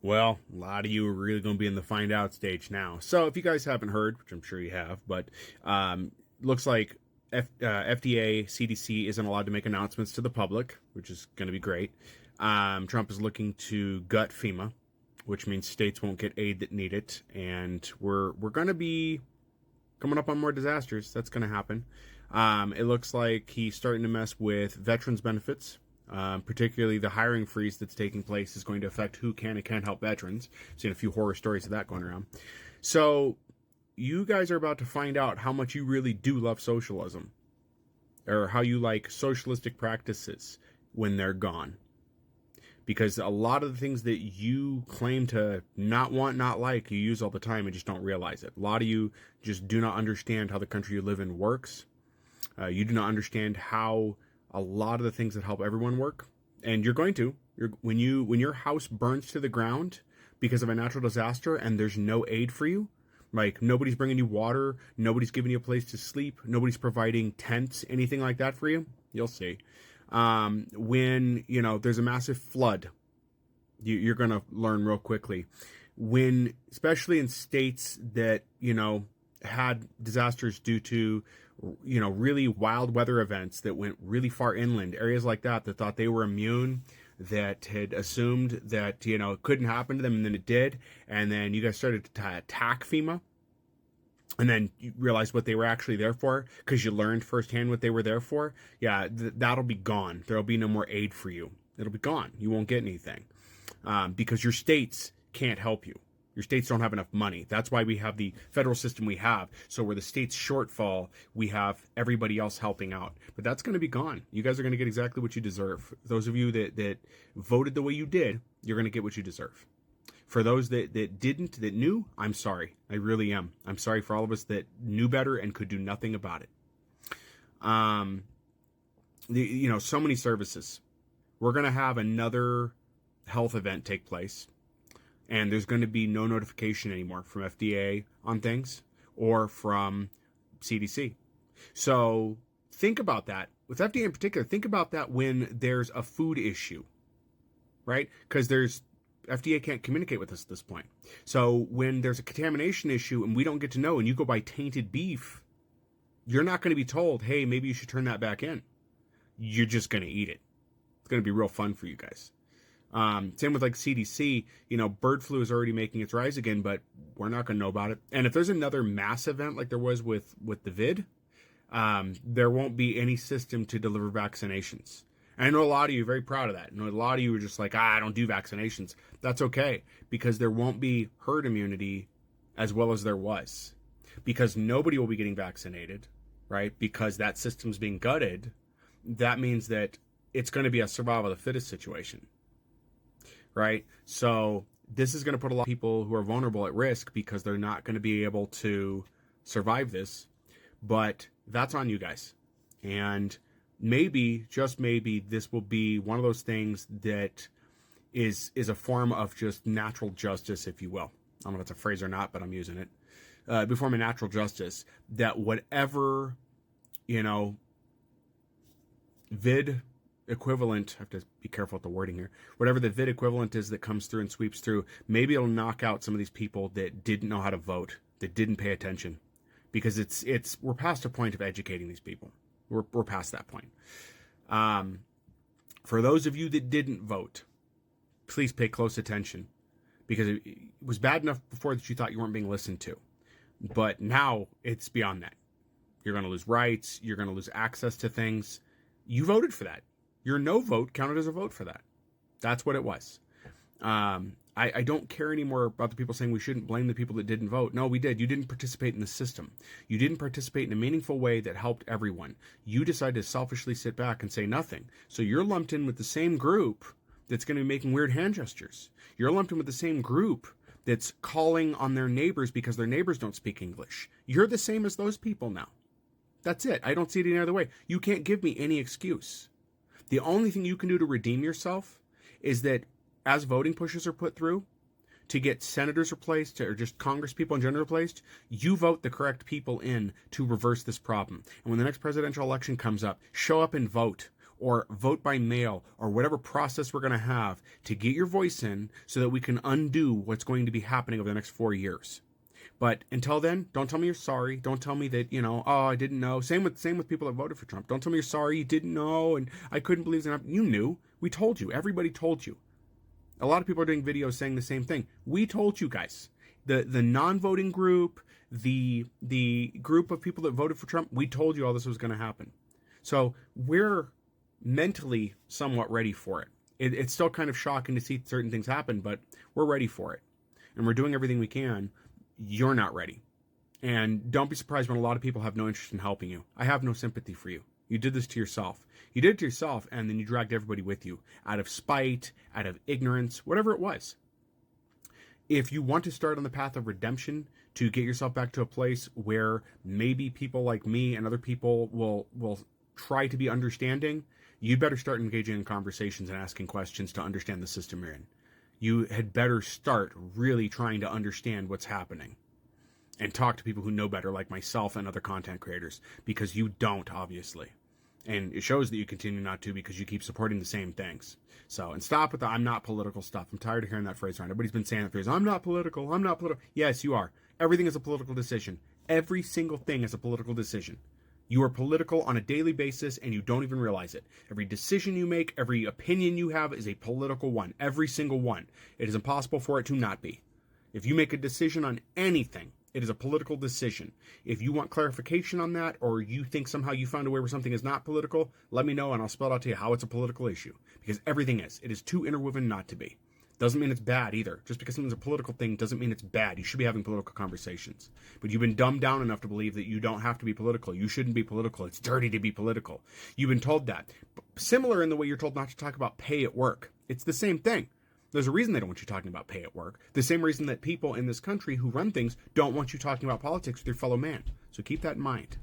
Well, a lot of you are really going to be in the find out stage now. So if you guys haven't heard, which I'm sure you have, but looks like FDA, CDC isn't allowed to make announcements to the public, which is going to be great. Trump is looking to gut FEMA, which means states won't get aid that need it, and we're going to be coming up on more disasters. That's going to happen. It looks like he's starting to mess with veterans benefits. Particularly the hiring freeze that's taking place is going to affect who can and can't help veterans. Seen a few horror stories of that going around. So you guys are about to find out how much you really do love socialism, or how you like socialistic practices when they're gone. Because a lot of the things that you claim to not want, not like, you use all the time and just don't realize it. A lot of you just do not understand how the country you live in works. You do not understand how a lot of the things that help everyone work, and you're going to. When your house burns to the ground because of a natural disaster and there's no aid for you, like nobody's bringing you water, nobody's giving you a place to sleep, nobody's providing tents, anything like that for you, you'll see. When there's a massive flood, you're going to learn real quickly. When, especially in states that had disasters due to really wild weather events that went really far inland, areas like that thought they were immune, that had assumed that, it couldn't happen to them, and then it did. And then you guys started to attack FEMA. And then you realized what they were actually there for, because you learned firsthand what they were there for. Yeah, that'll be gone. There'll be no more aid for you. It'll be gone. You won't get anything. Because your states can't help you. Your states don't have enough money. That's why we have the federal system we have. So where the states shortfall, we have everybody else helping out. But that's going to be gone. You guys are going to get exactly what you deserve. Those of you that voted the way you did, you're going to get what you deserve. For those that didn't, that knew, I'm sorry. I really am. I'm sorry for all of us that knew better and could do nothing about it. So many services. We're going to have another health event take place. And there's going to be no notification anymore from FDA on things or from CDC. So think about that. With FDA in particular, think about that when there's a food issue, right? Because FDA can't communicate with us at this point. So when there's a contamination issue and we don't get to know, and you go buy tainted beef, you're not going to be told, hey, maybe you should turn that back in. You're just going to eat it. It's going to be real fun for you guys. Same with like CDC, bird flu is already making its rise again, but we're not going to know about it. And if there's another mass event like there was with the vid, there won't be any system to deliver vaccinations. And I know a lot of you are very proud of that. A lot of you are just like, I don't do vaccinations. That's okay, because there won't be herd immunity as well as there was, because nobody will be getting vaccinated, right? Because that system's being gutted. That means that it's going to be a survival of the fittest situation. Right? So this is going to put a lot of people who are vulnerable at risk because they're not going to be able to survive this. But that's on you guys. And maybe, just maybe, this will be one of those things that is a form of just natural justice, if you will. I don't know if that's a phrase or not, but I'm using it. Be a form of natural justice, that whatever, vid equivalent, I have to be careful with the wording here, whatever the vid equivalent is that comes through and sweeps through, maybe it'll knock out some of these people that didn't know how to vote, that didn't pay attention, because we're past a point of educating these people. We're past that point. For those of you that didn't vote, please pay close attention, because it was bad enough before that you thought you weren't being listened to, but now it's beyond that. You're going to lose rights. You're going to lose access to things. You voted for that. Your no vote counted as a vote for that. That's what it was. I don't care anymore about the people saying we shouldn't blame the people that didn't vote. No, we did. You didn't participate in the system. You didn't participate in a meaningful way that helped everyone. You decided to selfishly sit back and say nothing. So you're lumped in with the same group that's going to be making weird hand gestures. You're lumped in with the same group that's calling on their neighbors because their neighbors don't speak English. You're the same as those people now. That's it. I don't see it any other way. You can't give me any excuse. The only thing you can do to redeem yourself is that as voting pushes are put through to get senators replaced, or just Congress people in general replaced, you vote the correct people in to reverse this problem. And when the next presidential election comes up, show up and vote. or vote by mail or whatever process we're going to have to get your voice in so that we can undo what's going to be happening over the next 4 years. But until then, don't tell me you're sorry. Don't tell me that, oh, I didn't know. Same with people that voted for Trump. Don't tell me you're sorry. You didn't know, and I couldn't believe it. You knew. We told you. Everybody told you. A lot of people are doing videos saying the same thing. We told you guys. The non-voting group, the group of people that voted for Trump, we told you all this was going to happen. So we're mentally somewhat ready for it. It's still kind of shocking to see certain things happen, but we're ready for it. And we're doing everything we can. You're not ready. And don't be surprised when a lot of people have no interest in helping you. I have no sympathy for you. You did this to yourself. You did it to yourself, and then you dragged everybody with you out of spite, out of ignorance, whatever it was. If you want to start on the path of redemption to get yourself back to a place where maybe people like me and other people will try to be understanding, you'd better start engaging in conversations and asking questions to understand the system you're in. You had better start really trying to understand what's happening and talk to people who know better, like myself and other content creators, because you don't, obviously. And it shows that you continue not to because you keep supporting the same things. So, and stop with the I'm not political stuff. I'm tired of hearing that phrase around. Everybody's been saying that phrase, I'm not political, I'm not political. Yes, you are. Everything is a political decision. Every single thing is a political decision. You are political on a daily basis, and you don't even realize it. Every decision you make, every opinion you have is a political one. Every single one. It is impossible for it to not be. If you make a decision on anything, it is a political decision. If you want clarification on that, or you think somehow you found a way where something is not political, let me know, and I'll spell it out to you how it's a political issue. Because everything is. It is too interwoven not to be. Doesn't mean it's bad either. Just because something's a political thing doesn't mean it's bad. You should be having political conversations. But you've been dumbed down enough to believe that you don't have to be political. You shouldn't be political. It's dirty to be political. You've been told that. Similar in the way you're told not to talk about pay at work. It's the same thing. There's a reason they don't want you talking about pay at work. The same reason that people in this country who run things don't want you talking about politics with your fellow man. So keep that in mind.